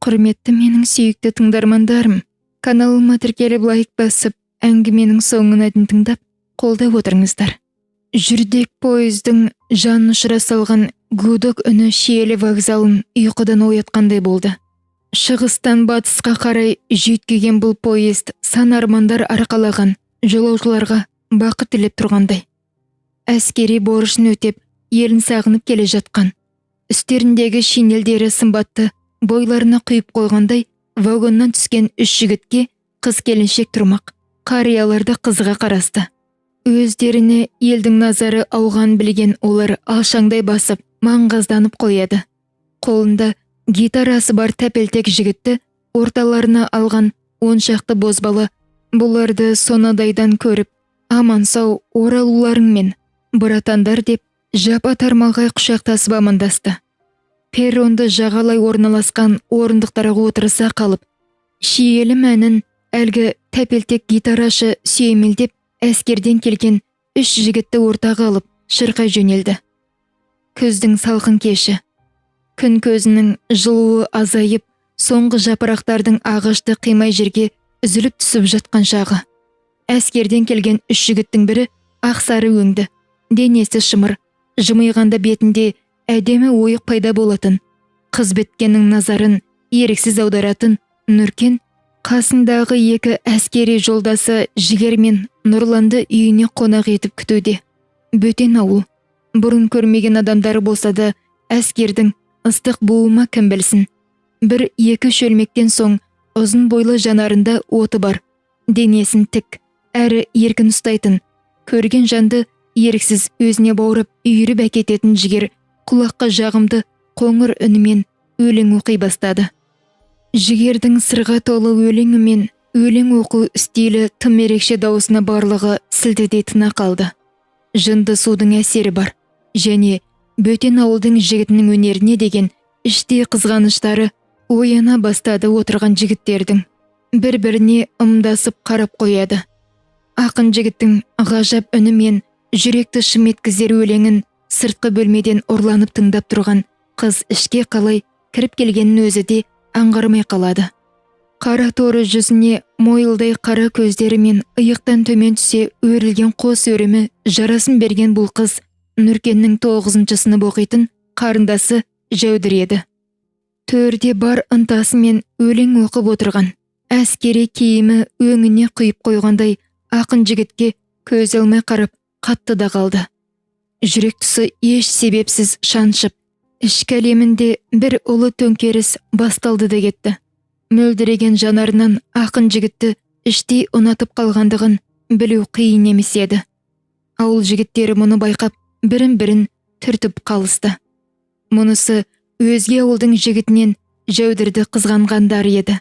Құрметті менің сүйікті тыңдармандарым, каналыма тіркеліп лайк басып, әңгіменің соңына дейін тыңдап, қолдап отырыңыздар. Жүрдек пойыздың жанын ұшыра салған гудок үні Шиелі вокзалын ұйқыдан оятқандай болды. Шығыстан батысқа қарай жүйткіген бұл поезд сан армандар арқалаған жолаушыларға бақыт тілеп тұрғандай. Әскери борышын өтеп, елін сағынып келе жатқан. Үстеріндегі шинелдері сымбатты, бойларына құйып қойғандай, вагоннан түскен 3 жігітке қыз келіншек тұрмақ. Қарияларды қызға қарасты. Өздеріне елдің назары ауған білген олар алшаңдай басып, маңғазданып қояды. Қолында гитарасы бар тәпелтек жігітті орталарына алған 10 шақты бозбала бұларды сонадайдан көріп, аман сау оралуларыңмен, бұратандар деп, жапа тармағай құшақтасып амандасты. Перронды жағалай орналасқан орындықтарға отырыса қалып, Шиелі мәнін әлгі тәпелтек гитарашы сүйемелдеп, әскерден келген 3 жігітті ортаға алып, шырқай жөнелді. Күздің салқын кеші. Күн көзінің жылуы азайып, соңғы жапырақтардың ағашты қимай жерге үзіліп түсіп жатқан шағы. Әскерден келген 3 жігіттің бірі ақсары өңді, денесі шымыр, жымиғанда бетінде әдемі ойық пайда болатын. Қыз біткеннің назарын еріксіз аударатын Нүркен қасындағы 2 әскери жолдасы Жігер мен Нұрланды үйіне қонақ етіп күтуде. Бөтен ауыл, бұрын көрмеген адамдары болса да, әскердің ыстық буыма кім білсін. 1-2 шөлмектен соң ұзын бойлы жанарында оты бар, денесін тік, әрі еркін ұстайтын, көрген жанды еріксіз өзіне баурап үйіріп әкететін Жігер құлаққа жағымды қоңыр үнімен өлең оқи бастады. Жігердің сырға толы өлеңі мен өлең оқу стилі тым ерекше даусына барлығы сілтідей тына қалды. Жынды судың әсері бар, және бөтен ауылдың жігітінің өнеріне деген іштей қызғаныштары ояна бастады. Отырған жігіттердің бір-біріне ымдасып қарап қояды. Ақын жігіттің ғажап үні мен жүректі шым еткізер өлеңін сыртқы бөлмеден ұрланып тыңдап тұрған қыз ішке қалай кіріп келгенін өзі де аңғармай қалады. Қара торы жүзіне мойылдай қара көздері мен иықтан төмен түсе өрілген қос өрімі жарасын берген бұл қыз Нүркеннің 9-шы сынып оқитын қарындасы Жәудір еді. Төрде бар ынтасымен өлең оқып отырған. Әскери киімі өңіне құйып қойғандай ақын жігітке көз алмай қарап қатты да қалды. Жүрек тұсы еш себепсіз шаншып, ішкі әлемінде бір ұлы төңкеріс басталды да кетті. Мөлдіреген жанарынан ақын жігітті іштей ұнатып қалғандығын білу қиын емес еді. Ауыл жігіттері мұны байқап, бірін-бірін түртіп қалысты. Мұнысы өзге ауылдың жігітінен Жәудірді қызғанғандар еді.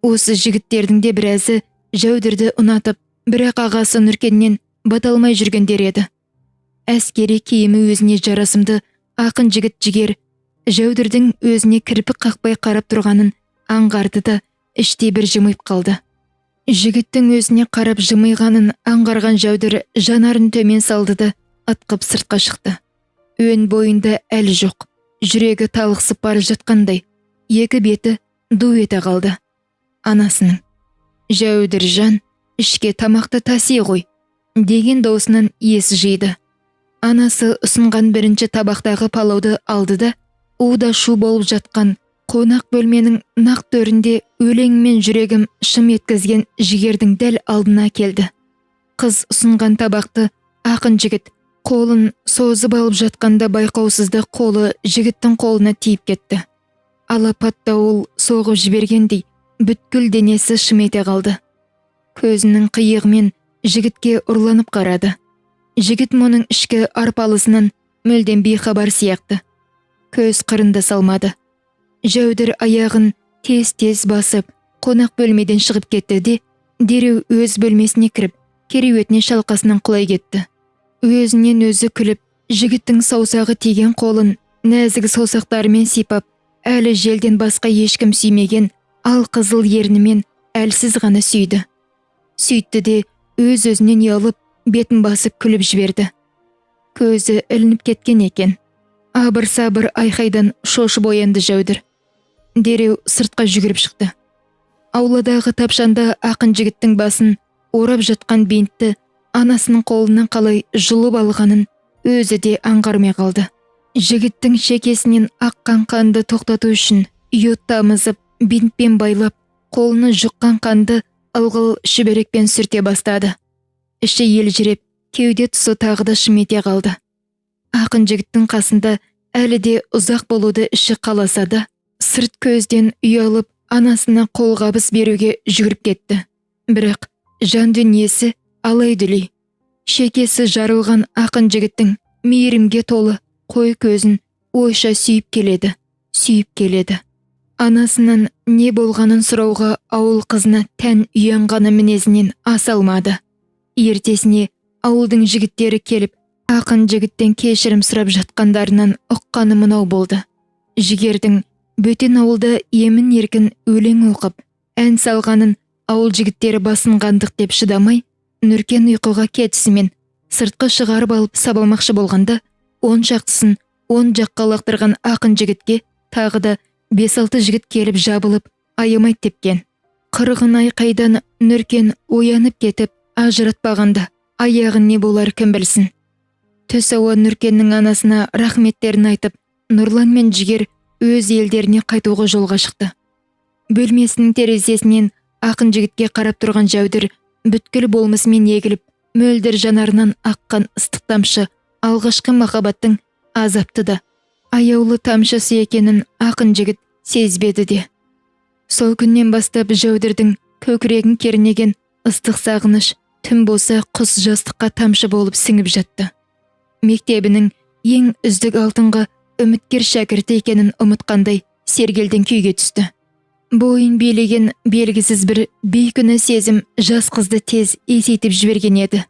Осы жігіттердің де біразы Жәудірді ұнатып, бірақ ағасы Нүркеннен баталмай жүргендер еді. Әскери киімі өзіне жарасымды ақын жігіт Жігер Жәудірдің өзіне кірпік қақпай қарап тұрғанын аңғарды да іштей бір жымиып қалды. Жігіттің өзіне қарап жымиғанын аңғарған Жәудір жанарын төмен салды да атқып сыртқа шықты. Өн бойында әлі жоқ, жүрегі талықсып бара жатқандай, 2 беті ду ете қалды. Анасының: «Жәудір жан, ішке тамақты таси ғой» деген даусынан есі жиды. Анасы ұсынған бірінші табақтағы палауды алды да, уда шу болып жатқан қонақ бөлменің нақ төрінде өлеңмен жүрегім шым еткізген Жігердің дәл алдына келді. Қыз ұсынған табақты ақын жігіт қолын созып алып жатқанда байқаусызда қолы жігіттің қолына тиіп кетті. Алапат дауыл соғып жібергендей бүткіл денесі шым ете қалды. Көзінің қиығымен жігітке ұрланып қарады. Жігіт мұның ішкі арпалысынан мүлдем бейхабар сияқты. Көз қырында салмады. Жәудір аяғын тез-тез басып, қонақ бөлмеден шығып кетті де, дереу өз бөлмесіне кіріп, кереуетіне шалқасынан құлай кетті. Өзінен өзі күліп, жігіттің саусағы тиген қолын нәзік саусақтарымен сипап, әлі желден басқа ешкім сүймеген ал қызыл ернімен әлсіз ғана сүйді. Сөйтті де өз-өзінен ұялып, бетін басып күліп жіберді. Көзі ілініп кеткен екен. Абыр-сабыр айқайдан шошып оянды Жәудір. дереу сыртқа жүгіріп шықты. Ауладағы тапшанда ақын жігіттің басын орап жатқан бинтті анасының қолынан қалай жұлып алғанын өзі де аңғармай қалды. Жігіттің шекесінен аққан қанды тоқтату үшін йод тамызып, бинтпен байлап, қолына жұққан қанды ылғал шүберекпен сүрте бастады. Іші елжіреп, кеуде тұсы тағы да шымете қалды. Ақын жігіттің қасында әлі де ұзақ болуды іші қаласа да, сырт көзден ұялып, анасына қолғабыс беруге жүгіріп кетті. Бірақ жан дүниесі алай-дүлей. Шекесі жарылған ақын жігіттің мейірімге толы қой көзін ойша сүйіп келеді. Анасынан не болғанын сұрауға ауыл қызына тән ұянғаны мінезінен аса алмады. Ертесіне ауылдың жігіттері келіп, ақын жігіттен кешірім сұрап жатқандарынан ұққаны мынау болды. Жігердің бөтен ауылда емін-еркін өлең оқып, ән салғанын ауыл жігіттері басынғандық деп шыдамай, Нүркен ұйқыға кетісімен сыртқы шығарып алып сабамақшы болғанда, он шақтысын он жаққа лақтырған ақын жігітке тағы да 5-6 жігіт келіп жабылып, аямай тепкен. Қырғын айқайдан Нүркен оянып кетіп, ажыратпағанда аяғын не болар кім білсін. Түс ауа Нүркеннің анасына рахметтерін айтып, Нұрлан мен Жігер өз елдеріне қайтуға жолға шықты. Бөлмесінің терезесінен ақын жігітке қарап тұрған Жәудір бүткіл болмысымен егіліп, мөлдір жанарынан аққан ыстық тамшы алғашқы махаббаттың азапты да аяулы тамшысы екенін ақын жігіт сезбеді де. Сол күннен бастап Жәудірдің көкірегін кернеген ыстық сағыныш түн болса құс жастыққа тамшы болып сіңіп жатты. Мектебінің ең үздік алтынға үміткер шәкірті екенін ұмытқандай сергелден күйге түсті. Бойын билеген белгісіз бір бейкүнә сезім жас қызды тез есейтіп жіберген еді.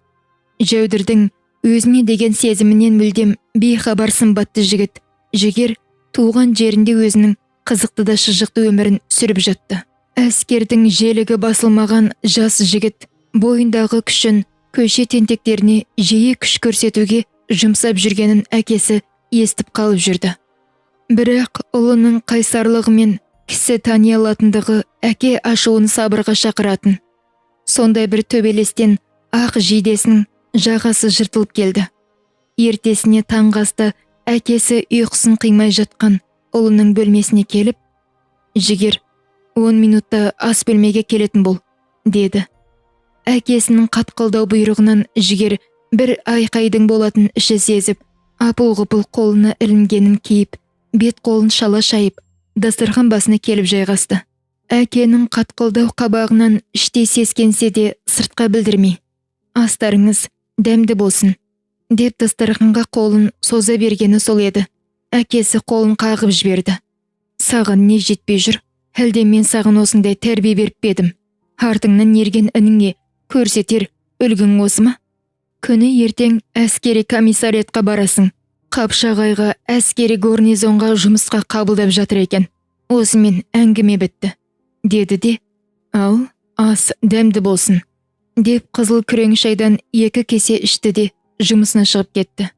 Жәудірдің өзіне деген сезімінен мүлдем бейхабар сымбатты жігіт Жігер туған жерінде өзінің қызықты да шыжықты өмірін сүріп жатты. Әскердің желігі басылмаған жас жігіт бойындағы күшін көше тентектеріне жиі күш көрсетуге жұмсап жүргенін әкесі естіп қалып жүрді. Бірақ ұлының қайсарлығы мен кісі тани алатындығы әке ашуын сабырға шақыратын. Сондай бір төбелестен ақ жейдесінің жағасы жыртылып келді. Ертесіне таңғы аста әкесі ұйқысын қимай жатқан ұлының бөлмесіне келіп, «Жігер, 10 минутта ас бөлмеге келетін бол», деді. Әкесінің қатқылдау бұйрығынан Жігер бір айқайдың болатын іші сезіп, апыл-ғұпыл қолына ілінгенін киіп, бет қолын шала шайып, дастархан басына келіп жайғасты. Әкенің қатқылдау қабағынан іштей сескенсе де сыртқа білдірмей, «Астарыңыз дәмді болсын», деп дастарханға қолын соза бергені сол еді. Әкесі қолын қағып жіберді. «Саған не жетпей жүр? Әлде мен саған осындай тәрбие беріп бедім? Артыңнан ерген ініңе көрсетер үлгің осы ма? Күні ертең әскери комиссариятқа барасың. Қапшағайға әскери гарнизонға жұмысқа қабылдап жатыр екен. Осымен әңгіме бітті», деді де, «Ал, ас дәмді болсын», деп қызыл күрең шайдан 2 кесе ішті де жұмысына шығып кетті.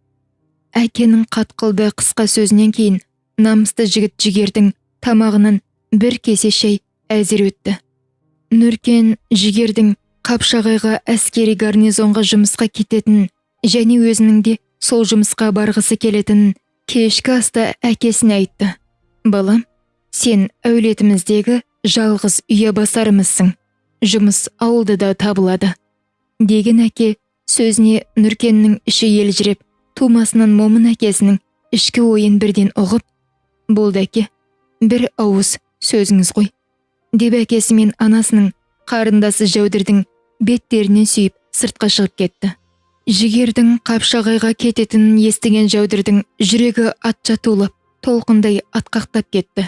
Әкенің қатқылды қысқа сөзінен кейін намысты жігіт Жігердің тамағынан 1 кесе шай әзер өтті. Нүркен Жігердің Қапшағайға әскери гарнизонға жұмысқа кететінін және өзінің де сол жұмысқа барғысы келетінін кешкі аста әкесіне айтты. «Балам, сен әулетіміздегі жалғыз үйе басарымызсың. Жұмыс ауылда табылады», деген әке сөзіне Нүркеннің іші елжіреп, тумасынан момын әкесінің ішкі ойын бірден ұғып, «Болды әке, бір ауыз сөзіңіз ғой», деп әкесі мен анасының қарындасы Жәудірдің беттерінен сүйіп сыртқа шығып кетті. Жігердің Қапшағайға кететінін естіген Жәудірдің жүрегі атша тулып, толқындай атқақтап кетті.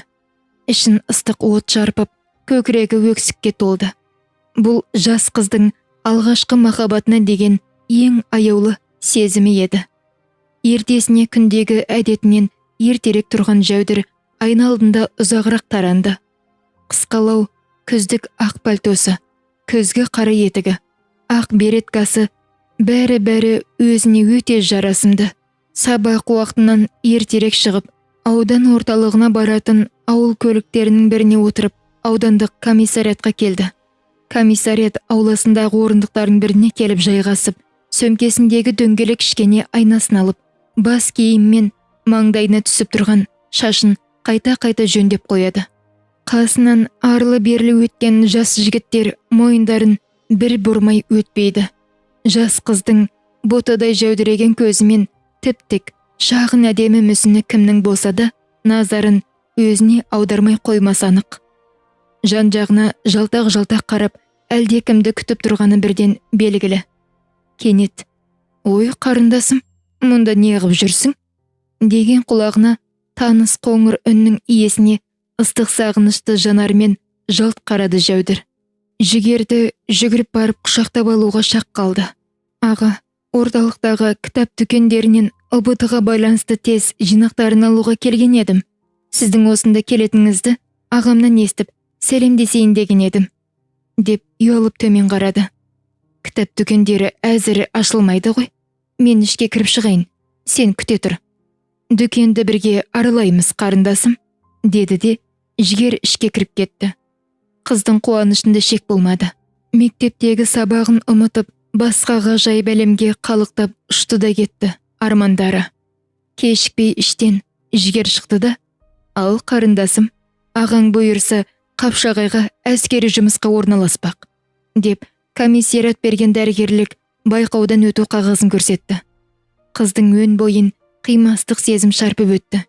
Ішін ыстық от шарпып, көкірегі өксікке толды. Бұл жас қыздың алғашқы махаббатына деген ең аяулы сезімі еді. Ертесіне күндегі әдетінен ертерек тұрған Жәудір айналдында ұзағырақ таранды. Қысқалау күздік ақ пальтосы, күзгі қара етігі, ақ береткасы, бәрі өзіне өте жарасымды. Сабақ уақытынан ертерек шығып, аудан орталығына баратын ауыл көліктерінің біріне отырып аудандық комиссариатқа келді. Комиссариат ауласындағы орындықтардың біріне келіп жайғасып, сөмкесіндегі дөңгелек кішкене айнасын алып, бас киіммен маңдайына түсіп тұрған шашын қайта-қайта жөндеп қояды. Қасынан арлы-берлі өткен жас жігіттер мойындарын бір бұрмай өтпейді. Жас қыздың ботадай жәудіреген көзімен тіп-тік шағын әдемі мүсіні кімнің болса да назарын өзіне аудармай қоймас анық. Жан-жағына жалтақ-жалтақ қарап, әлде кімді күтіп тұрғаны бірден белгілі. Кенет, «Ой, қарындасым, мұнда не қып жүрсің?» деген құлағына таныс қоңыр үннің иесіне ыстық сағынышты жанармен жалт қарады жәудір. Жігерді жүгіріп барып құшақтап алуға шақ қалды. «Аға, орталықтағы кітап дүкендерінен ұбт-ға байланысты тез жинақтарын алуға келген едім. Сіздің осында келетіңізді ағамнан естіп, сәлемдесейін деген едім», деп ұялып төмен қарады. «Кітап дүкендері әзір ашылмайды ғой. Мен ішке кіріп шығайын, сен күте тұр. Дүкенді бірге аралаймыз, қарындасым», деді де жігер ішке кіріп кетті. Қыздың қуанышында шек болмады. Мектептегі сабағын ұмытып, басқа ғажайып әлемге қалықтап ұшты да кетті армандары. Кешікпей іштен жігер шықты да, «Ал, қарындасым, ағаң бұйырса Қапшағайға әскери жұмысқа орналаспақ», деп комиссариат берген дәрігерлік байқаудан өту қағазын көрсетті. Қыздың өн бойын қимастық сезім шарпып өтті.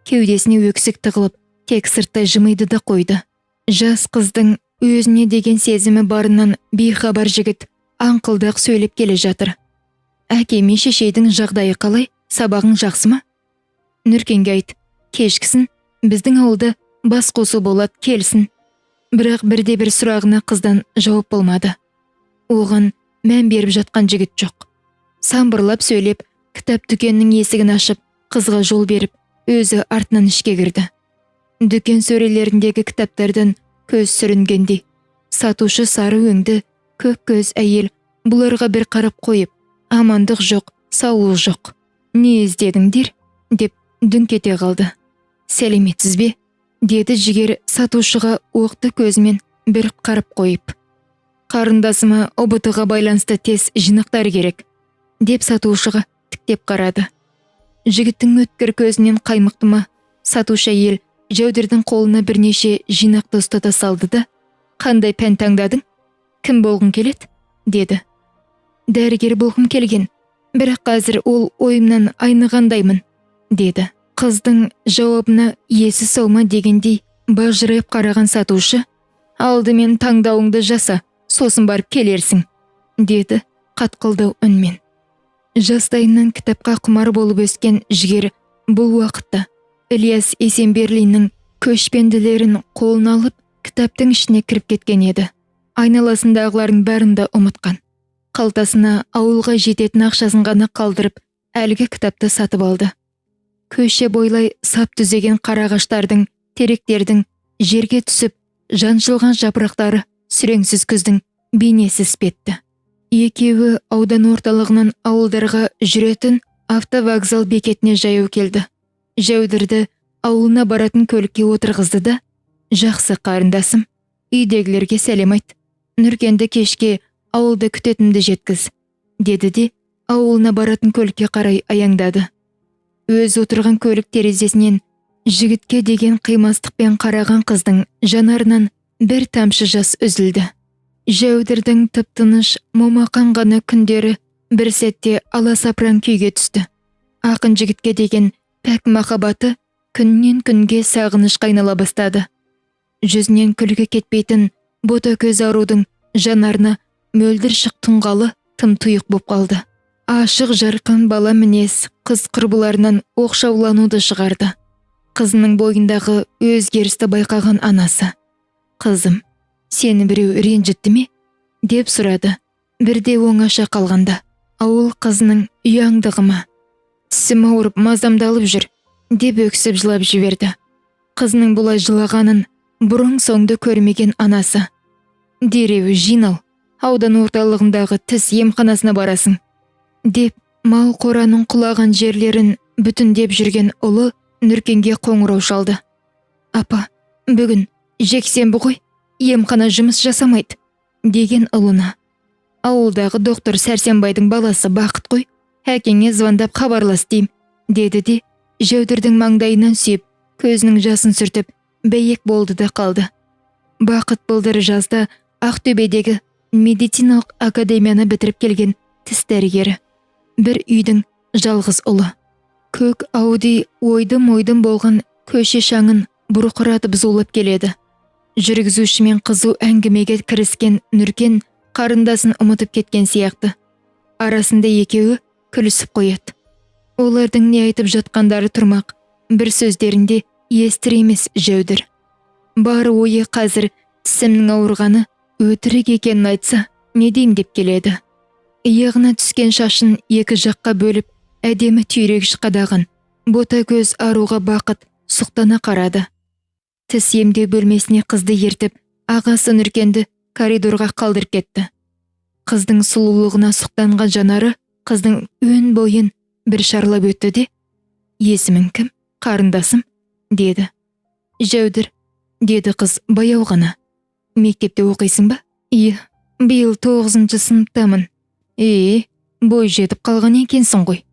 Кеудесіне өксік тығылып, тек сырттай жымиды да қойды. Жас қыздың өзіне деген сезімі барынан бейхабар жігіт аңқылдақ сөйлеп келе жатыр. «Әке мен шешейдің жағдайы қалай? Сабағың жақсы ма? Нүркенге айт, кешкісін біздің ауылда бас қосу болады, келсін». Бірақ бірде-бір сұрағына қыздан жауап болмады. Оған мән беріп жатқан жігіт жоқ. Самбырлап сөйлеп, кітап дүкенінің есігін ашып, қызға жол беріп, өзі артынан ішке кірді. Дүкен сөрелеріндегі кітаптардан көз сүрінгендей. Сатушы сары өңді, көк көз әйел бұларға бір қарап қойып, «Амандық жоқ, саулық жоқ. Не іздедіңдер?» деп дүңк ете қалды. «Сәлеметсіз бе?» деді жігер сатушыға оқты көзімен бір қарап қойып. «Қарындасыма ОБТ-ға байланысты тез жинақтар керек», деп сатушыға тіктеп қарады. Жігіттің өткір көзінен қаймықты ма, сатушы әйел жәудірдің қолына бірнеше жинақты ұстата салды да, «Қандай пән таңдадың? Кім болғың келеді?» деді. «Дәрігер болғым келген, бірақ қазір ол ойымнан айнығандаймын», деді. Қыздың жауабына есі саuma дегендей бажырайып қараған сатушы, «Алдымен таңдауыңды жаса, сосын барып келерсің», деді қатқылдау үнмен. Жастайынан кітапқа құмар болып өскен жігер бұл уақытта Ильяс Есенберлиннің көшпенділерін қолына алып кітаптың ішіне кіріп кеткен еді. Айналасындағылардың бәрін де ұмытқан. Қалтасына ауылға жететін ақшасын ғана қалдырып, әлгі кітапты сатып алды. Көше бойлай сап түзеген қарағаштардың, теректердің жерге түсіп, жаншылған жапырақтары сүреңсіз күздің бейнесі іспетті. Екеуі аудан орталығынан ауылдарға жүретін автовокзал бекетіне жаяу келді. Жәудірді ауылына баратын көлікке отырғызды да, «Жақсы, қарындасым, үйдегілерге сәлем айт. Нүркенді кешке ауылда күтетімді жеткіз», деді де ауылына баратын көлікке қарай аяңдады. Өз отырған көлік терезесінен жігітке деген қимастықпен қараған қыздың жанарынан бір тамшы жас үзілді. Жәудірдің тып-тыныш момақан ғана күндері бір сәтте аласапыран күйге түсті. Ақын жігітке деген пәк махаббаты күннен күнге сағынышқа айнала бастады. Жүзінен күлкі кетпейтін бота көз арудың жанарына мөлдір шық тұнғалы тым тұйық боп қалды. Ашық жарқын бала мінез қыз құрбыларынан оқшаулануды шығарды. Қызының бойындағы өзгерісті байқаған анасы, «Қызым, сені біреу ренжітті ме?» деп сұрады. Бірде оңаша қалғанда, ауыл қызының ұяңдығы ма? «Тісім ауырып мазамдалып жүр», деп өксіп жылап жіберді. Қызының бұлай жылағанын бұрын соңды көрмеген анасы, «Дереу жинал, аудан орталығындағы тіс емханасына барасың», деп мал қораның құлаған жерлерін бүтіндеп жүрген ұлы Нүркенге қоңырау шалды. Апа, бүгін жексенбі ғой, емхана жұмыс жасамайды, деген ұлына. Ауылдағы доктор Сәрсенбайдың баласы Бақыт қой, әкеңе звондап хабарлас дейм, деді де, Жәудірдің маңдайынан сүйіп, көзінің жасын сүртіп, бәйек болды да қалды. Бақыт былтыр жазда Ақтөбедегі медициналық академияны бітіріп келген тіс дәрігері. Бір үйдің жалғыз ұлы. Көк Ауди ойдым-ойдым болған көше шаңын бұрқыратып зулап келеді. Жүргізушімен қызу әңгімеге кіріскен Нүркен қарындасын ұмытып кеткен сияқты. Арасында екеуі күлісіп қояды. Олардың не айтып жатқандары тұрмақ, бір сөздерінде естір емес Жәудір. Бар ойы қазір тісімнің ауырғаны өтірік екенін айтса, не дейм деп келеді. Иығына түскен шашын екі жаққа бөліп, әдемі түйрегіш қадаған, бота көз аруға Бақыт сұқтана қарады. Тіс емдеу бөлмесіне қызды ертіп, ағасы Нүркенді коридорға қалдырып кетті. Қыздың сұлулығына сұқтанған жанары қыздың өн бойын бір шарлап өтті де, есімің кім, қарындасым, деді. Жәудір, деді қыз баяу ғана. Мектепте оқисың ба? Биыл 9-шы сыныптамын. Бой жетіп қалған екенсің ғой,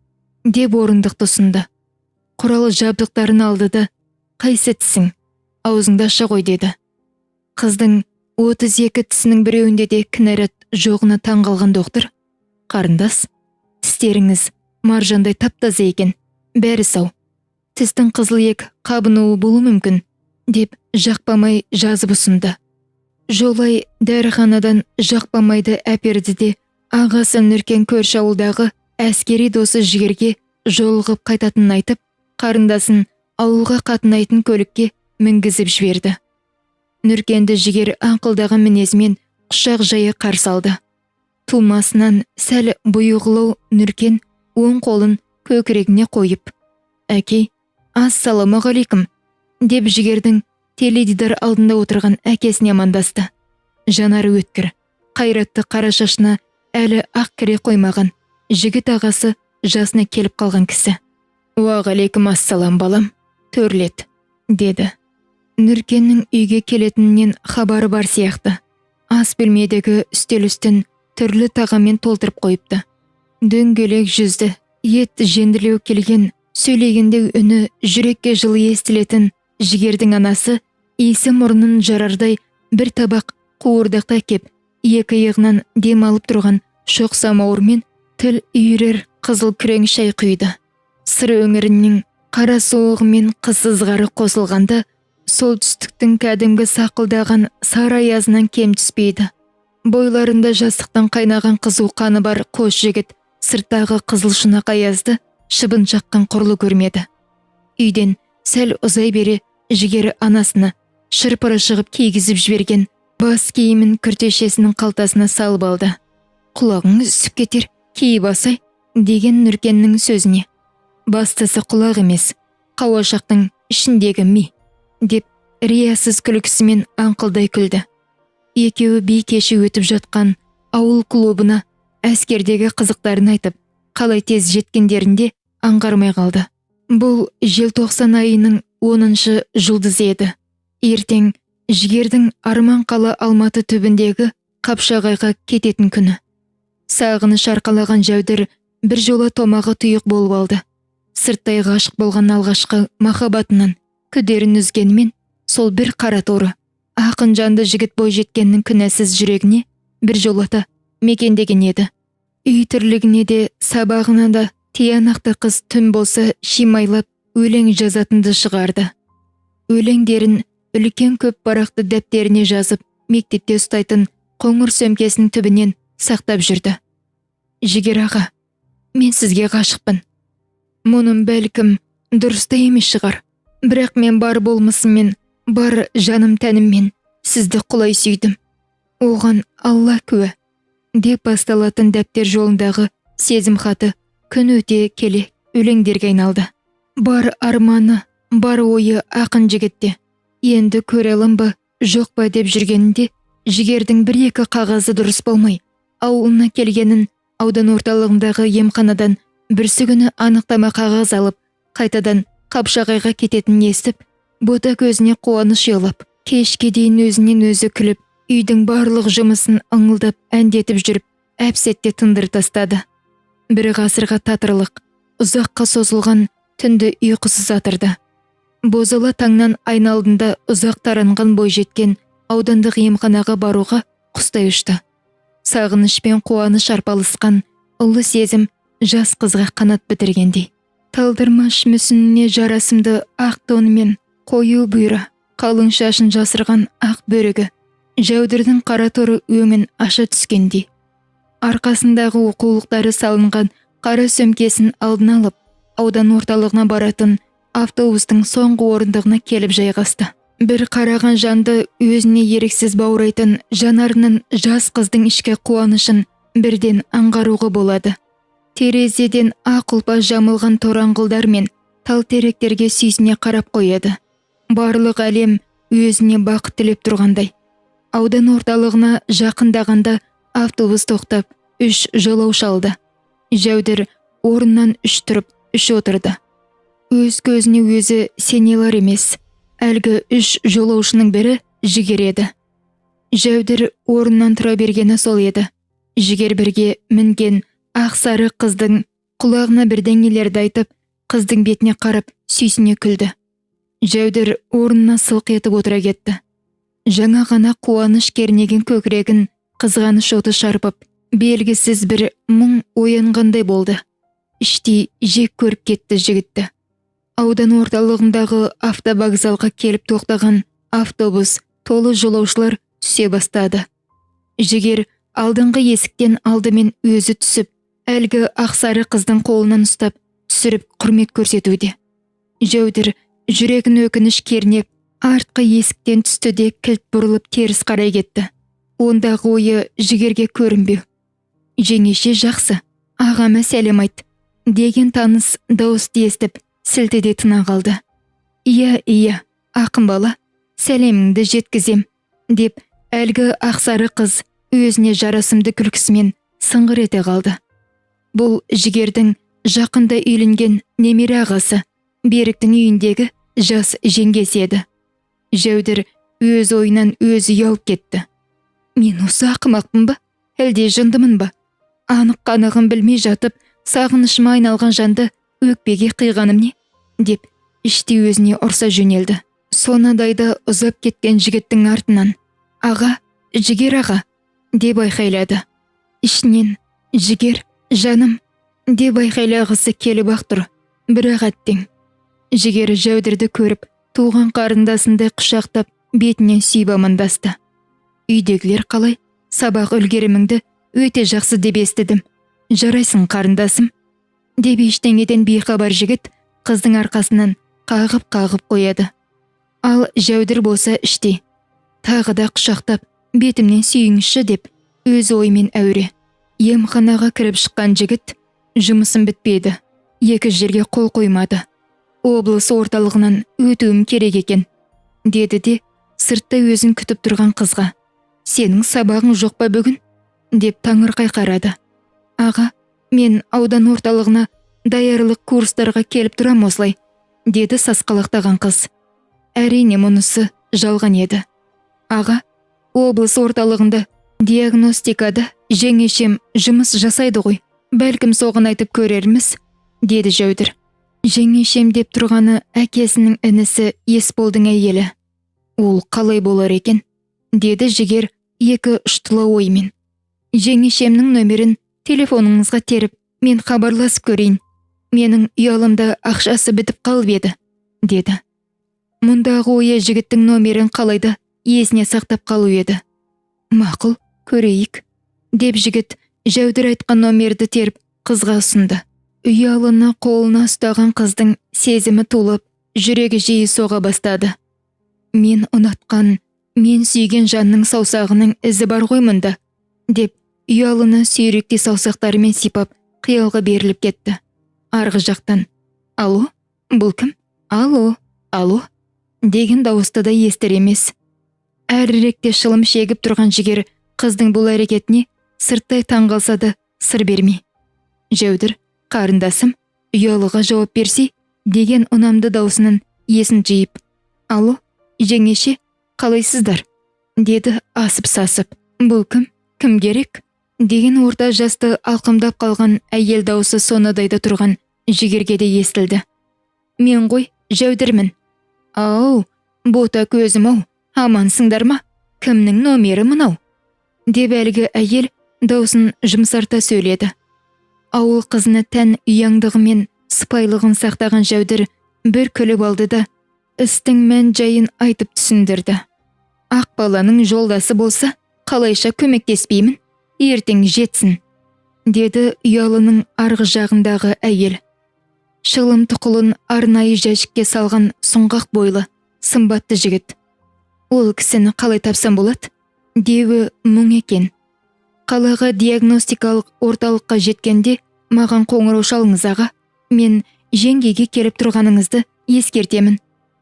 деп орындықты ұсынды. Құралы жабдықтарын алды да, қайсы тісің, аузыңды аша ғой, деді. Қыздың 32 тісінің біреуінде де кінәрат жоғына таң қалған доктор. Қарындас, тістеріңіз маржандай таптаза екен, бәрі сау. Тістің қызыл-ек қабынуы болуы мүмкін, деп жақпамай жазып ұсынды. Жолай дәріханадан жақпамайды әперді де, ағасы Нүркен көрші ауылдағы әскери досы Жігерге жолығып қайтатынын айтып, қарындасын ауылға қатынайтын көлікке мінгізіп жіберді. Нүркенді Жігер аңқылдаған мінезімен құшақ жайы қарсы алды. Тумасынан сәл бұйығылау Нүркен оң қолын көкірегіне қойып, әкей, ассаламағалейкум, деп Жігердің теледидар алдында отырған әкесіне амандасты. Жанары өткір, қайратты қара шашына әлі ақ кіре қоймаған жігіт ағасы жасына келіп қалған кісі. Уағалейкум ассалам балам, төрлет, деді. Нүркеннің үйге келетінінен хабары бар сияқты. Ас бөлмедегі үстел үстін түрлі тағаммен толтырып қойыпты. Дөңгелек жүзді, ет жеңділеу келген, сөйлегенде үні жүрекке жылы естілетін Жігердің анасы иісі мұрнын жарардай бір табақ қуырдақты әкеп, екі иығынан дем алып тұрған шоқ самауырмен тіл үйірер қызыл күрең шай құйды. Сыр өңірінің қара суығымен қыс ызғары қосылғанда, солтүстіктің кәдімгі сақылдаған сары аязынан кем түспейді. Бойларында жастықтан қайнаған қызу қаны бар қос жігіт сырттағы қызыл шұнақ аязды шыбын жаққан құрлы көрмеді. Үйден сәл ұзай бере Жігері анасына шырпыры шығып кигізіп жіберген бас киімін күртешесінің қалтасына салып алды. Құлағың үсіп кетер, киіп асай, деген Нүркеннің сөзіне. Бастысы құлақ емес, қауашақтың ішіндегі ми, деп риясыз күлкісімен аңқылдай күлді. Екеуі бей кеші өтіп жатқан ауыл клубына әскердегі қызықтарын айтып, қалай тез жеткендерінде аңғармай қалды. Бұл желтоқсан айының 10-шы жұлдызы еді. Ертең Жігердің Арман қала Алматы түбіндегі Қапшағайға кететін күні. Сағыныш арқалаған Жәудір бір жола томағы тұйық болып алды. Сырттай ғашық болған алғашқы махаббатынан күдерін үзгенмен, сол бір қара торы, ақын жанды жігіт бой жеткеннің күнәсіз жүрегіне бір жолата мекендеген еді. Үй тірлігіне де, сабағына да тиянақты қыз түн болса шимайлап өлең жазатынды шығарды. Өлеңдерін үлкен көп барақты дәптеріне жазып, мектепте ұстайтын қоңыр сөмкесінің түбінен сақтап жүрді. Жігер аға, мен сізге ғашықпын. Мұным бәлкім дұрыста емес шығар, бірақ мен бар болмысыммен, бар жаным тәніммен сізді құлай сүйдім. Оған Алла куә, деп басталатын дәптер жолындағы сезім хаты күн өте келе өлеңдерге айналды. Бар арманы, бар ойы ақын жігітте. Енді көре алам ба, жоқ па деп жүргенінде, Жігердің бір-екі қағазы дұрыс болмай, ауылына келгенін аудан орталығындағы емханадан бүрсі күні анықтама қағаз алып, қайтадан Қапшағайға кететінін естіп, Бота көзіне қуаныш ұялап, кешке дейін өзінен өзі күліп, үйдің барлық жұмысын ыңылдап әндетіп жүріп, әпсетте тындыр тастады. Бір ғасырға татырлық, ұзаққа созылған түнді ұйқысыз атырды. Бозала таңнан айналдында ұзақ таранған бойжеткен аудандық емханаға баруға құстай ұшты. Сағыныш пен қуаныш арпалысқан ұлы сезім жас қызға қанат бітіргендей. Талдырмаш мүсініне жарасымды ақ тоны мен қою бұйра, қалың шашын жасырған ақ бөрігі, жәудірдің қара торы өңін аша түскендей. Арқасындағы оқулықтары салынған қара сөмкесін алдын алып, аудан орталығына баратын автобустың соңғы орындығына келіп жайғасты. Бір қараған жанды өзіне еріксіз баурайтын жанарының жас қыздың ішкі қуанышын бірден аңғаруға болады. Терезеден ақ ұлпа жамылған тораңғылдар мен тал-теректерге сүйсіне қарап қояды. Барлық әлем өзіне бақыт тілеп тұрғандай. Аудан орталығына жақындағанда автобус тоқтап, 3 жолаушы алды. Жәудір орнынан 3 тұрып, 3 отырды. Өз көзіне өзі сенелер емес. Әлгі 3 жолаушының бірі Жігер еді. Жәудір орнынан тұра бергені сол еді. Жігер бірге мінген ақ сары қыздың құлағына бірдеңелерді айтып, қыздың бетіне қарап сүйсіне күлді. Жәудір орнына сылқ етіп отыра кетті. Жаңа ғана қуаныш кернеген көкірегін қызғаныш оты шарпып, белгісіз бір мұң оянғандай болды. Іштей жек көріп кетті жігітті. Аудан орталығындағы автовокзалға келіп тоқтаған автобус толы жолаушылар түсе бастады. Жігер алдыңғы есіктен алдымен өзі түсіп, әлгі ақсары қыздың қолынан ұстап, түсіріп құрмет көрсетуде. Жәудір жүрегін өкініш кернеп, артқы есіктен түсті де кілт бұрылып теріс қарай кетті. Ондағы ойы Жігерге көрінбеу. Жеңеше жақсы, ағама сәлем айт, деген таныс дауысты естіп, сілтіде тына қалды. Иә, ақын бала, сәлеміңді жеткізем, деп әлгі ақсары қыз өзіне жарасымды күлкісімен сыңғыр ете қалды. Бұл Жігердің жақында үйленген немере ағасы, Беріктің үйіндегі жас жеңгесі еді. Жәудір өз ойынан өзі ұялып кетті. Мен осы ақымақпын ба, әлде жындымын ба? Анық қанығын білмей жатып, сағынышыма айналған жанды өкпеге қиғаным не? Деп іштей өзіне ұрса жөнелді. Сонадайда ұзап кеткен жігіттің артынан, аға, Жігер аға, деп айқайлады. Ішінен, Жігер, жаным, деп айқайлағысы келіп ақ тұр, бірақ әттең. Жігер Жәудірді көріп, туған қарындасындай құшақтап, бетінен сүйіп амандасты. Үйдегілер қалай? Сабақ үлгеріміңді өте жақсы деп естідім. Жарайсың қарындасым, деп ештеңеден бейхабар жігіт қыздың арқасынан қағып қояды. Ал Жәудір болса іштей, тағы да құшақтап, бетімнен сүйіңізші деп өз оймен әуре. Емханаға кіріп шыққан жігіт жұмысын бітпеді, 2 жерге қол қоймады. Облыс орталығынан өтуім керек екен, деді де сыртта өзін күтіп тұрған қызға. Сенің сабағың жоқ па бүгін? Деп таңырқай қарады. Аға, мен аудан орталығына даярлық курстарға келіп тұрам осылай, деді сасқалақтаған қыз. Әрине мұнысы жалған еді. Аға, облыс орталығында диагностикада жеңешем жұмыс жасайды ғой, бәлкім соған айтып көрерміз, деді Жәудір. Жеңешем деп тұрғаны әкесінің інісі Есболдың әйелі. Ол қалай болар екен? Деді Жігер 2 ұштылы оймен. Жеңешемнің нөмерін телефоныңызға теріп, мен хабарласып көрейін. Менің ұялымда ақшасы бітіп қалып еді, деді. Мұндағы ойы жігіттің нөмерін қалайда есіне сақтап қалу еді. Мақұл, көрейік, деп жігіт Жәудір айтқан нөмерді теріп қызға ұсынды. Ұялыны қолына ұстаған қыздың сезімі толып, жүрегі жиі соға бастады. Мен ұнатқан, мен сүйген жанның саусағының ізі бар ғой мұнда, деп ұялыны сүйректе саусақтарымен сипап, қиялға беріліп кетті. Арғы жақтан, алло, бұл кім? Алло, деген дауысты да естір емес. Әріректе шылым шегіп тұрған Жігер қыздың бұл әрекетіне сырттай таңғалса да сыр бермей. Жәудір, қарындасым, ұялыға жауап берсе, деген ұнамды даусының есін жиып. Алло, жеңеше, қалайсыздар? Деді асып-сасып. Бұл кім? Кім керек? Деген орта жасты алқымдап қалған әйел даусы сонадайда тұрған жігерге де естілді. Мен ғой, Жәудірмін. Ау, бота көзім-ау, амансыңдар ма? Кімнің номері мынау? Деп әлгі әйел даусын жұмсарта сөйледі. Ауыл қызына тән ұяңдығымен сыпайылығын сақтаған Жәудір бір күліп алды да, істің мән жайын айтып түсіндірді. Ақ баланың жолдасы болса, қалайша көмектеспеймін, ертең жетсін, деді ұялының арғы жағындағы әйел. Шылым тұқылын арнайы жәшікке салған сұңғақ бойлы, сымбатты жігіт. Ол кісіні қалай тапсам болады? Деуі мұң екен. Қалаға диагностикалық орталыққа жеткенде маған қоңырау шалыңыз аға, мен жеңгеге келіп тұрғаныңызды ескертемін,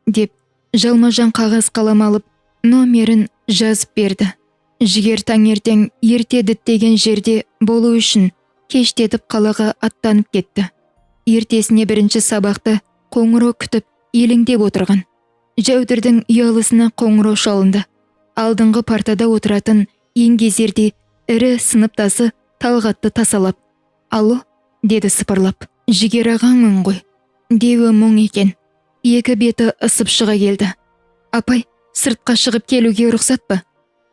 деп жалма-жан қағаз қалам алып номерін жазып берді. Жігер таңертең ерте діттеген жерде болу үшін кештетіп қалаға аттанып кетті. Ертесіне бірінші сабақты қоңырау күтіп елеңдеп отырған. Жәудірдің ұялысына қоңырау шалынды. Алдыңғы партада отыратын еңгезердей ірі сыныптасы Талғатты тасалап. Алло, деді сыпырлап. Жігер ағаңмын ғой. Деуі мұң екен. Екі беті ысып шыға келді. Апай, сыртқа шығып келуге рұқсат па?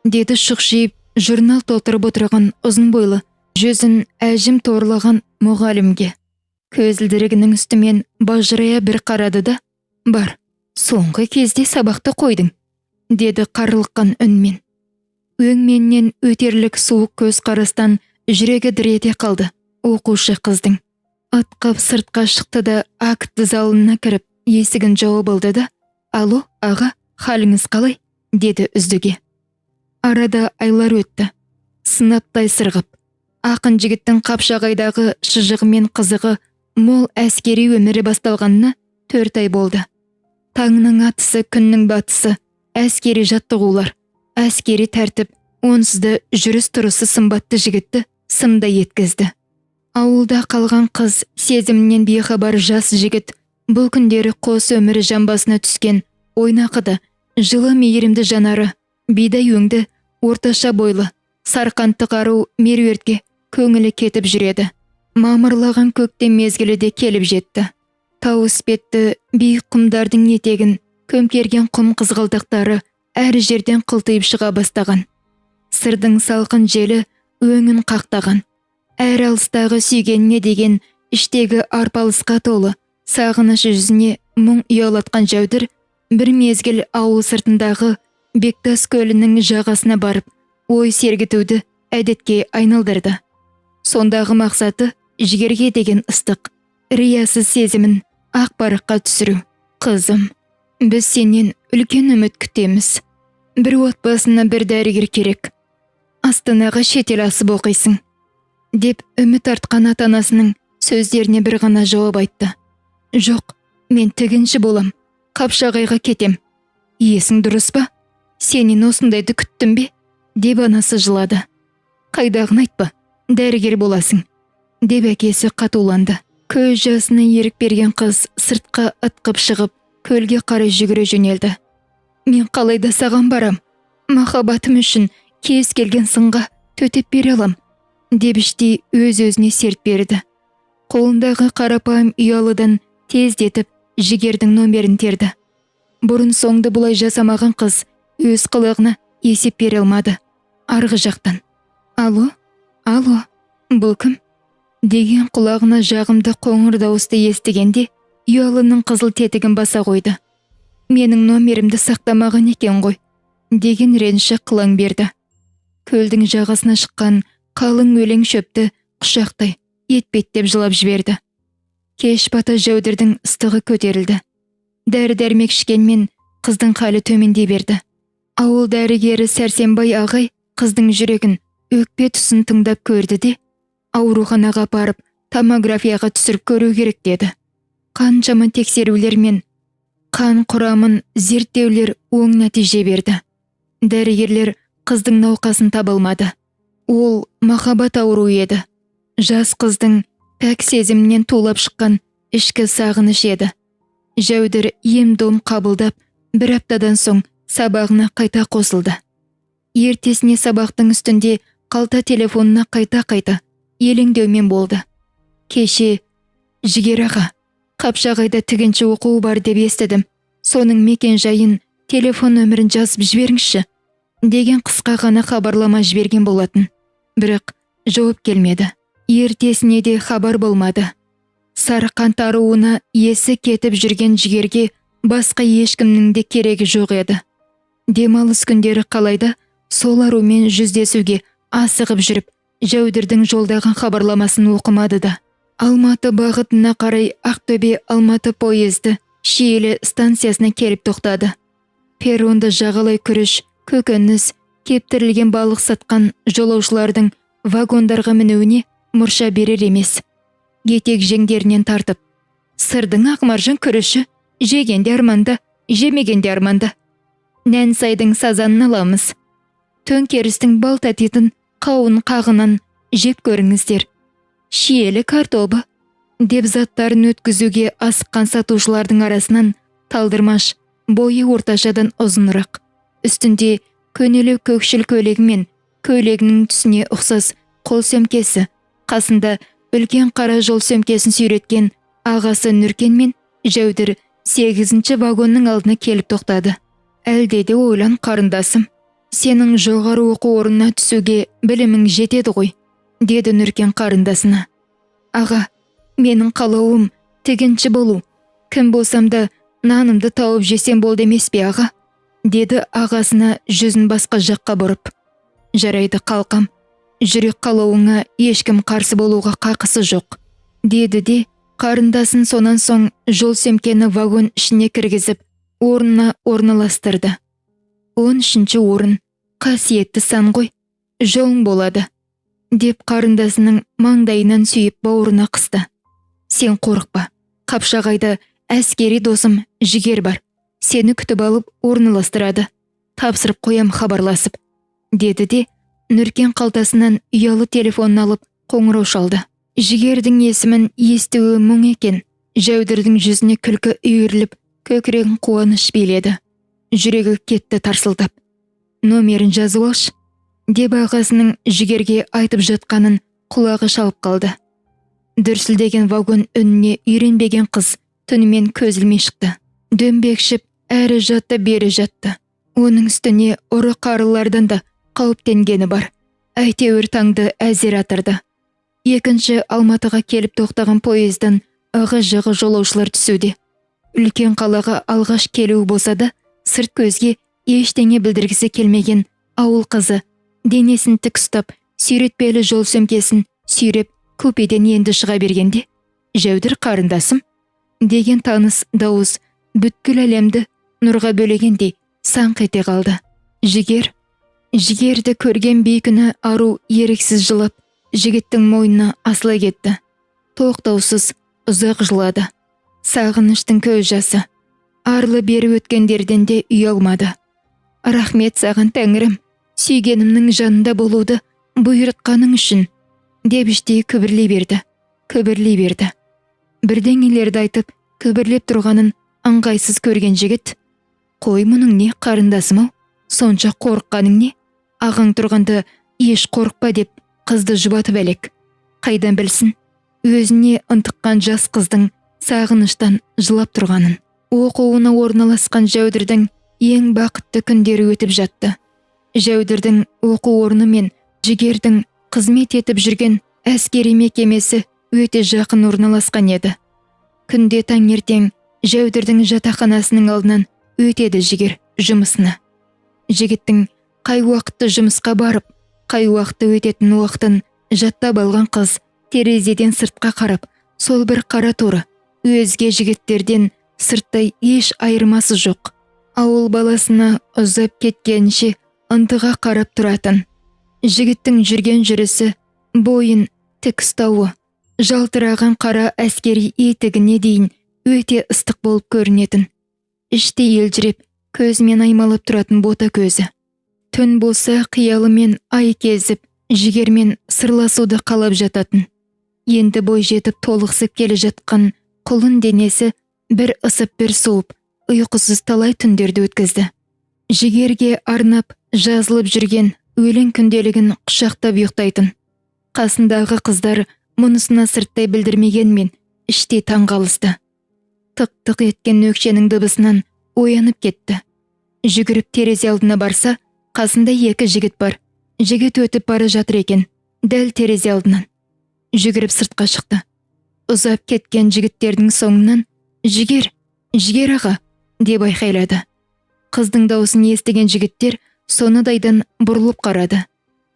Деді шұқшиып журнал толтырып отырған ұзын бойлы, жүзін әжім торлаған мұғалімге. Көзілдірігінің үстімен бажырая бір қарады да, бар, соңғы кезде сабақты қойдың, деді қарлыққан үнмен. Өңменнен өтерлік суық көз қарастан жүрегі дір ете қалды оқушы қыздың. Атқап сыртқа шықты да акт залына кіріп, есігін жауып алды да, алло, аға, халіңіз қалай? Деді үздіге. Арада айлар өтті. Сынаптай сырғып, ақын жігіттің Қапшағайдағы шыжығы мен қызығы мол әскери өмірі басталғанына 4 ай болды. Таңның атысы, күннің батысы, әскери жаттығулар, әскери тәртіп, онсызды жүріс тұрысы сымбатты жігітті сымдай еткізді. Ауылда қалған қыз сезімнен бейхабар жас жігіт бұл күндері қос өмірі жамбасына түскен ойнақыды, жылы мейірімді жанары, бидай өңді, орташа бойлы, сарқанты қару меруертке көңілі кетіп жүреді. Мамырлаған көктем мезгілі де келіп жетті. Тау іспетті биік құмдардың етегін көмкерген құм қызғалдақтары әр жерден қылтиып шыға бастаған. Сырдың салқын желі өңін қақтаған. Әр алыстағы сүйгеніне деген іштегі арпалысқа толы сағыныш жүзіне мұң ұялатқан Жәудір бір мезгіл ауыл сыртындағы Бектас көлінің жағасына барып, ой сергітуді әдетке айналдырды. Сондағы мақсаты жігерге деген ыстық, риясыз сезімін ақ парыққа түсіру. Қызым, біз сенен үлкен үміт күтеміз. Бір отбасына бір дәрігер керек. Астанаға шетел асып оқисың, деп үміт артқан ата-анасының сөздеріне бір ғана жауап айтты. Жоқ, мен тігінші болам, Қапшағайға кетем. Есің дұрыс па? Сенен осындайды күттім бе? Деп анасы жылады. Қайдағын айтпа, дәрігер боласың, деп әкесі қатуланды. Көз жасына ерік берген қыз сыртқа ытқып шығып, көлге қарай жүгіре жөнелді. Мен қалайда саған барам, махаббатым үшін кез келген сынға төтеп бере алам, деп іштей өз-өзіне серт берді. Қолындағы қарапайым ұялыдан тездетіп жігердің номерін терді. Бұрын соңды бұлай жасамаған қыз өз қылығына есеп бере алмады. Арғы жақтан. Алло, алло, бұл кім? Деген құлағына жағымды қоңыр дауысты естігенде ұялының қызыл тетігін баса қойды. Менің номерімді сақтамаған екен ғой, деген реніші қылаң берді. Көлдің жағасына шыққан қалың өлең шөпті құшақтай етпеттеп жылап жіберді. Кеш бата Жәудірдің ыстығы көтерілді. Дәрі-дәрмек ішкенмен қыздың халі төмендей берді. Ауыл дәрігері Сәрсенбай ағай қыздың жүрегін өкпе тұсын тыңдап көрді де, ауруханаға барып томографияға түсіріп көру керек деді. Қаншама тексерулер мен қан құрамын зерттеулер оң нәтиже берді. Дәрігерлер қыздың науқасын табылмады. Ол махаббат ауруы еді. Жас қыздың пәк сезімнен тулап шыққан ішкі сағыныш еді. Жәудір ем-дом қабылдап, бір аптадан соң сабағына қайта қосылды. Ертесіне сабақтың үстінде қалта телефонына қайта елеңдеумен болды. Кеше, Жігер аға, Қапшағайда тігінші оқуы бар деп естідім. Соның мекен жайын, телефон нөмірін жазып жіберіңізші, деген қысқа ғана хабарлама жіберген болатын. Бірақ жауап келмеді. Ертесіне де хабар болмады. Сарықан таруына есі кетіп жүрген Жігерге басқа ешкімнің де керегі жоқ еді. Демалыс күндері қалайда сол арумен жүздесуге асығып жүріп, Жәудірдің жолдаған хабарламасын оқымады да. Алматы бағытына қарай Ақтөбе Алматы поезды Шиелі станциясына келіп тоқтады. Перронды жағалай күріш, көкөніс, кептірілген балық сатқан жолаушылардың вагондарға мінуіне мұрша берер емес. Етек жеңдерінен тартып, сырдың ақмаржан күріші, жегенде арманда, жемегенде арманда. Нәнсайдың сазанын аламыз. Төңкерістің бал татитын қауын қағынан жеп көріңіздер. Шиелі картобы, деп заттарын өткізуге асыққан сатушылардың арасынан талдырмаш, бойы орташадан ұзынырақ. Үстінде көнелеу көкшіл көйлегі мен көйлегінің түсіне ұқсас қол сөмкесі, қасында үлкен қара жол сөмкесін сүйреткен ағасы Нүркен мен Жәудір 8-ші вагонның алдына келіп тоқтады. Әлде де ойлан, қарындасым, сенің жоғары оқу орнына түсуге білімің жетеді ғой, деді Нүркен қарындасына. Аға, менің қалауым тігінші болу. Кім болсам да нанымды тауып жесем болды емес пе, аға? Деді ағасына жүзін басқа жаққа бұрып. Жарайды қалқам, жүрек қалауыңа ешкім қарсы болуға қақысы жоқ, деді де қарындасын сонан соң жол сөмкені вагон ішіне кіргізіп, орнына орналастырды. 13-ші орын, қасиетті сан ғой, жолың болады, деп қарындасының маңдайынан сүйіп бауырына қысты. Сен қорықпа, Қапшағайда әскери досым Жігер бар. Сені күтіп алып орналастырады. Тапсырып қоям хабарласып, деді де Нүркен қалтасынан ұялы телефонын алып қоңырау шалды. Жігердің есімін естуі мұң екен. Жәудірдің жүзіне күлкі үйіріліп, көкірегін қуаныш биледі. Жүрегі кетті тарсылдап. Номерін жазып алшы, деп ағасының Жігерге айтып жатқанын құлағы шалып қалды. Дүрсілдеген вагон үніне үйренбеген қыз түнімен көз ілмей шықты. Дөңбекшіп, әрі жатты, бері жатты. Оның үстіне ұры қарылардан да қауіптенгені бар. Әйтеуір таңды әзер атырды. 2-ші Алматыға келіп тоқтаған поездан ығы-жығы жолаушылар түсуде. Үлкен қалаға алғаш келуі болса да, сырт көзге ештеңе білдіргісі келмеген ауыл қызы денесін тік ұстап, сүйретпелі жол сөмкесін сүйреп купеден енді шыға бергенде, Жәудір қарындасым, деген таныс дауыс бүткіл әлемді нұрға бөлегендей саңқ ете қалды. Жігерді көрген бейкүні ару еріксіз жылап, жігіттің мойнына асыла кетті. Тоқтаусыз ұзақ жылады. Сағыныштың көз жасы. Арлы бері өткендерден де ұялмады. Рахмет саған, Тәңірім, сүйгенімнің жанында болуды бұйыртқаның үшін, деп іштей күбірлей берді. Бірдеңелерді айтып, күбірлеп тұрғанын ыңғайсыз көрген жігіт, қой мұның не, қарындасым-ау, сонша қорыққаның не? Ағаң тұрғанда еш қорықпа деп қызды жұбатып әлек. Қайдан білсін, өзіне ынтыққан жас қыздың сағыныштан жылап тұрғанын. Оқуына орналасқан Жәудірдің ең бақытты күндері өтіп жатты. Жәудірдің оқу орны мен Жігердің қызмет етіп жүрген әскери мекемесі өте жақын орналасқан еді. Күнде таңертең Жәудірдің жатақханасының алдынан өтеді Жігер жұмысына. Жігіттің қай уақытты жұмысқа барып, қай уақытты өтетін уақытын жаттап алған қыз терезеден сыртқа қарап, сол бір қара торы, өзге жігіттерден сырттай еш айырмасы жоқ. Ауыл баласына ұзап кеткенше ынтыға қарап тұратын. Жігіттің жүрген жүрісі, бойын тік ұстауы, жалтыраған қара әскери етігіне дейін өте ыстық болып көрінетін. Іште елжіреп, көзімен аймалап тұратын бота көзі. Түн болса қиялымен ай кезіп, Жігермен сырласуды қалап жататын. Енді бой жетіп толықсып келе жатқан құлын денесі бір ысып бір суып, ұйқысыз талай түндерді өткізді. Жігерге арнап жазылып жүрген өлең күнделігін құшақтап ұйықтайтын. Қасындағы қыздар мұнысына сырттай білдірмегенмен іштей таңғалысты. Тық-тық еткен өкшенің дыбысынан оянып кетті. Жүгіріп терезе алдына барса, қасында екі жігіт бар. Жігіт өтіп бара жатыр екен, дәл терезе алдынан. Жүгіріп сыртқа шықты. Ұзап кеткен жігіттердің соңынан «Жігер аға!» деп айқайлады. Қыздың даусын естіген жігіттер сонадайдан бұрылып қарады.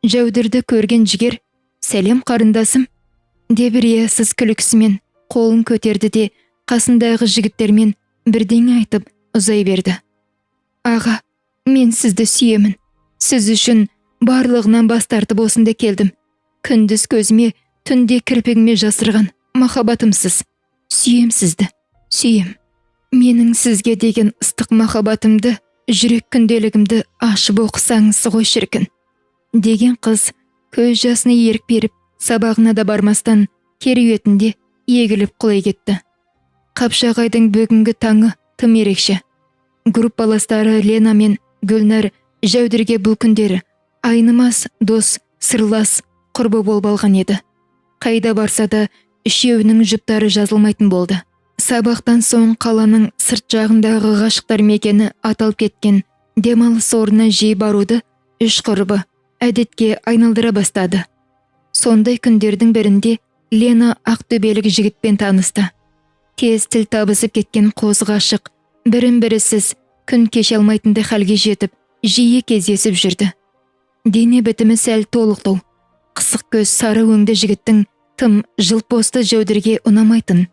Жәудірді көрген Жігер «Сәлем қарындасым!» деп риясыз күлкісімен қолын көтерді де қасындағы жігіттермен бірдеңе айтып ұзай берді. «Аға, мен сізді сүйемін. Сіз үшін барлығынан бас тартып осында келдім. Күндіз көзіме, түнде кірпігіме жасырған махаббатымсыз. Сүйем сізді, сүйем. Менің сізге деген ыстық махаббатымды, жүрек күнделігімді ашып оқысаңыз ғой шіркін». Деген қыз көз жасына ерік беріп, сабағына да бармастан кереуетінде егіліп құлай кетті. Қапшағайдың бүгінгі таңы тым ерекше. Группаластары Лена мен Гүлнар Жәудірге бұл күндері айнымас дос, сырлас, құрбы болып алған еді. Қайда барса да үшеуінің жұптары жазылмайтын болды. Сабақтан соң қаланың сырт жағындағы ғашықтар мекені аталып кеткен демалыс орнына жиі баруды үш құрбы әдетке айналдыра бастады. Сондай күндердің бірінде Лена ақтөбелік жігітпен танысты. Тез тіл табысып кеткен қос ғашық бірін-бірісіз күн кеше алмайтындай халге жетіп, жиі кездесіп жүрді. Дене бітімі сәл толықтау. Қысық көз сары өңді жігіттің тым жылпосты Жәудірге ұнамайтын.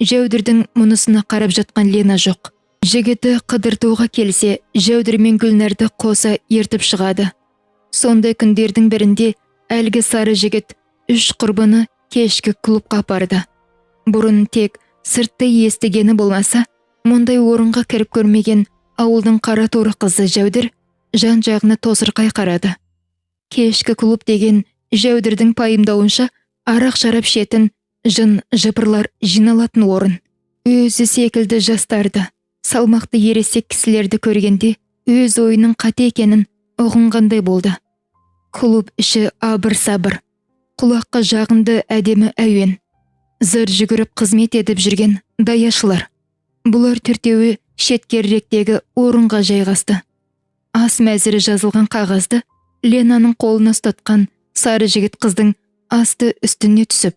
Жәудірдің мұнысына қарап жатқан Лена жоқ. Жігіті қыдыртуға келсе, Жәудір мен Гүлнарды қоса ертіп шығады. Сондай күндердің бірінде әлгі сары жігіт үш құрбыны кешкі клубқа апарды. Бұрын тек сыртты естігені болмаса, мұндай орынға кіріп көрмеген ауылдың қара торы қызы Жәудір жан-жағына тосырқай қарады. Кешкі клуб деген Жәудірдің пайымдауынша арақ шарап ішетін, жын жыпырлар жиналатын орын. Өзі секілді жастарды, салмақты ересек кісілерді көргенде өз ойының қате екенін ұғынғандай болды. Клуб іші абыр-сабыр, құлаққа жағынды әдемі әуен. Зыр жүгіріп қызмет етіп жүрген даяшылар. Бұлар төртеуі шеткеріректегі орынға жайғасты. Ас мәзірі жазылған қағазды Ленаның қолына ұстатқан сары жігіт қыздың асты үстіне түсіп,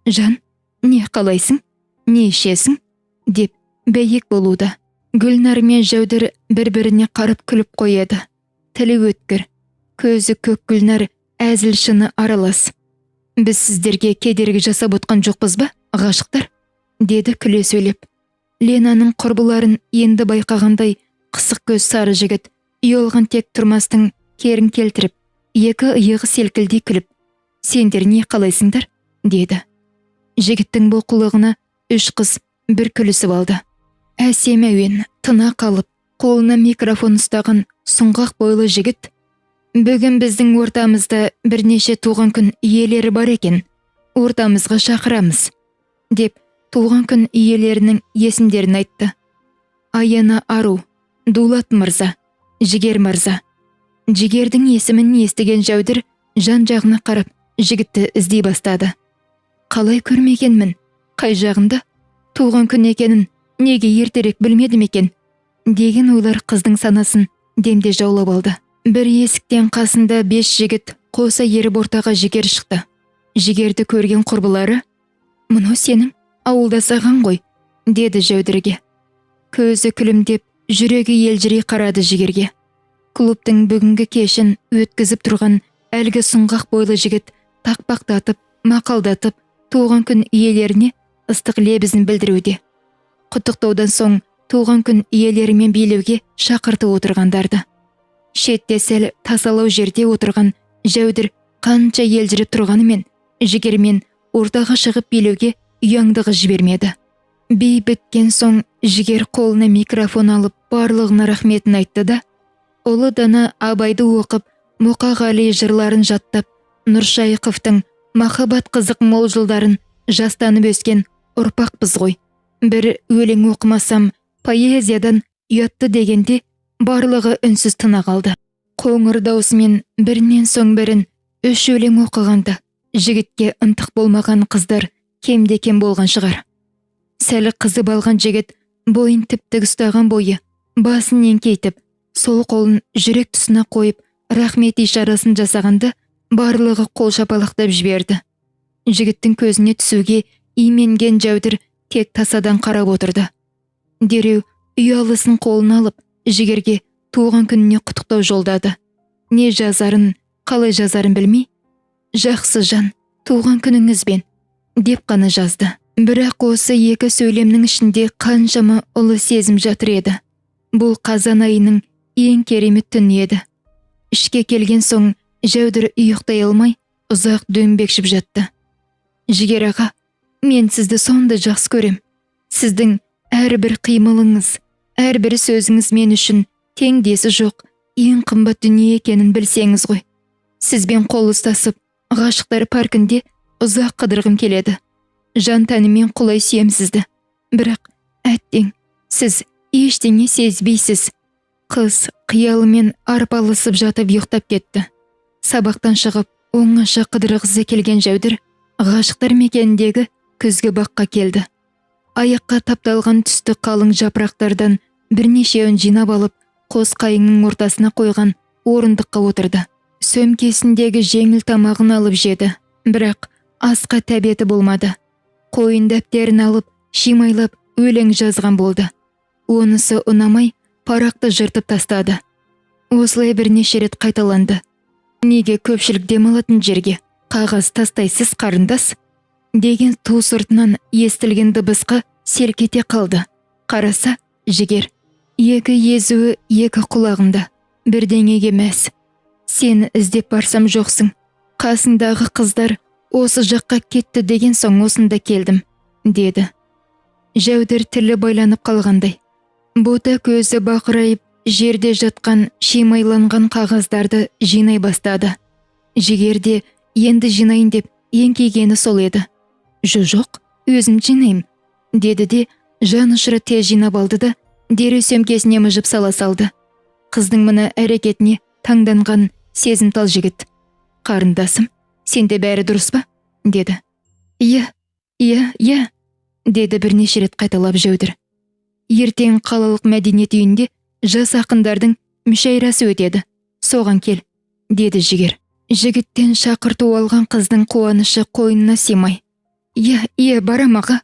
«Жан, не қалайсың? Не ішесің?» деп бәйек болуда. Гүлнар мен Жәудір бір-біріне қарып күліп қояды. Тілі өткір, көзі көк Гүлнар әзіл шыны аралас. «Біз сіздерге кедергі жасап отқан жоқпыз ба, ғашықтар?» деді күле сөйлеп. Ленаның құрбыларын енді байқағандай қысық көз сары жігіт ұялған тек тұрмастың керін келтіріп, екі иығы селкілдей күліп, «Сендер не қалайсыңдар?» деді. Жігіттің бұл қылығына үш қыз бір күлісіп алды. Әсем әуен тына қалып, қолына микрофон ұстаған сұңғақ бойлы жігіт, «Бүгін біздің ортамызда бірнеше туған күн иелері бар екен. Ортамызға шақырамыз», деп туған күн иелерінің есімдерін айтты. Аяна Ару, Дулат мырза, Жігер мырза. Жігердің есімін естіген Жәудір жан-жағына қарап жігітті іздей бастады. «Қалай көрмегенмін? Қай жағында? Туған күн екенін неге ертерек білмедім екен?» деген ойлар қыздың санасын демде жаулап алды. Бір есіктен қасында 5 жігіт қоса еріп ортаға Жігер шықты. Жігерді көрген құрбылары «Мұны сенің ауылдас ағаң ғой», деді Жәудірге. Көзі күлімдеп, жүрегі елжірей қарады Жігерге. Клубтың бүгінгі кешін өткізіп тұрған әлгі сұңғақ бойлы жігіт тақпақтатып, мақалдатып, туған күн иелеріне ыстық лебізін білдіруде. Құттықтаудан соң туған күн иелерімен билеуге шақыртып отырғандарды. Шетте сәл тасалау жерде отырған Жәудір қанша елжіріп тұрғанымен Жігермен ортаға шығып билеуге ұяңдығы жібермеді. Би біткен соң Жігер қолына микрофон алып барлығына рахметін айтты да, ұлы дана Абайды оқып, Мұқағали жырларын жаттап, Нұршайықовтың махаббат қызық мол жылдарын жастанып өскен ұрпақпыз ғой. Бір өлең оқымасам, поэзиядан ұятты дегенде барлығы үнсіз тына қалды. Қоңыр даусымен бірінен соң бірін 3 өлең оқығанда жігітке ынтық болмаған қыздар кемде-кем болған шығар. Сәлі қызып алған жігіт бойын тіп-тік ұстаған бойы басын еңкейтіп, сол қолын жүрек тұсына қойып, рахмет ишарасын жасағанда барлығы қол шапалақтап жіберді. Жігіттің көзіне түсуге именген Жәудір тек тасадан қарап отырды. Дереу ұялысын қолына алып, жігерге туған күніне құттықтау жолдады. Не жазарын, қалай жазарын білмей, «Жақсы жан, туған күніңізбен» деп қана жазды. Бірақ осы 2 сөйлемнің ішінде қаншама ұлы сезім жатыр еді. Бұл қазан айының ең керемет түні еді. Ішке келген соң Жәудір ұйықтай алмай, ұзақ дөңбекшіп жатты. «Жігер аға, мен сізді сонда жақсы көрем. Сіздің әрбір қимылыңыз, әрбір сөзіңіз мен үшін теңдесі жоқ, ең қымбат дүние екенін білсеңіз ғой. Сізбен қол ұстасып, ғашықтар паркінде ұзақ қыдырғым келеді. Жан тәнімен құлай сүйем сізді. Бірақ әттең, сіз ештеңе сезбейсіз». Қыз қиялымен арпалысып жатып ұйықтап кетті. Сабақтан шығып, оңаша қыдырғысы келген Жәудір ғашықтар мекеніндегі күзгі баққа келді. Аяққа тапталған түсті қалың жапырақтардан бірнешеуін жинап алып, қос қайыңның ортасына қойған орындыққа отырды. Сөмкесіндегі жеңіл тамағын алып жеді, бірақ асқа тәбеті болмады. Қойын дәптерін алып, шимайлап өлең жазған болды. Онысы ұнамай, парақты жыртып тастады. Осылай бірнеше рет қайталанды. «Неге көпшілік демалатын жерге қағаз тастайсыз, қарындас?» деген ту сыртынан естілген дыбысқа селк ете қалды. Қараса, жігер. 2 езуі 2 құлағында, бірдеңеге мәз. «Сені іздеп барсам жоқсың. Қасыңдағы қыздар осы жаққа кетті деген соң осында келдім», деді. Жәудір тілі байланып қалғандай. Бота көзі бақырайып, жерде жатқан шимайланған қағаздарды жинай бастады. Жігерде енді жинайын деп еңкейгені сол еді. «Жоқ, өзім жинайым», деді де жанұшыры тез жинап алды да дереу сөмкесіне мыжып сала салды. Қыздың мына әрекетіне таңданған сезімтал жігіт: «Қарындасым, сенде бәрі дұрыс па?» деді. «Иә, деді бірнеше рет қайталап Жәудір. «Ертең қалалық мәдениет үйінде жас ақындардың мүшәйрасы өтеді. Соған кел», деді жігер. Жігіттен шақырту алған қыздың қуанышы қойнына симай. «Иә, барам аға»,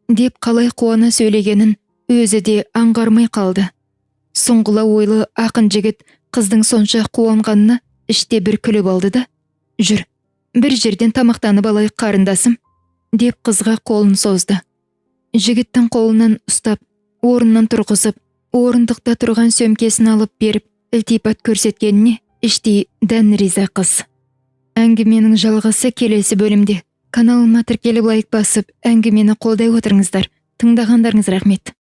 деп қалай қуана сөйлегенін өзі де аңғармай қалды. Сұңғыла ойлы ақын жігіт қыздың сонша қуанғанына іште бір күліп алды да: «Жүр, бір жерден тамақтанып алайық, қарындасым», деп қызға қолын созды. Жігіттің қолынан ұстап, орнынан тұрғызып, орындықта тұрған сөмкесін алып беріп, ілтипат көрсеткеніне іштей дән риза қыз. Әңгіменің жалғасы келесі бөлімде. Каналыма тіркеліп лайк басып, әңгімені қолдай отырыңыздар. Тыңдағандарыңыз рахмет.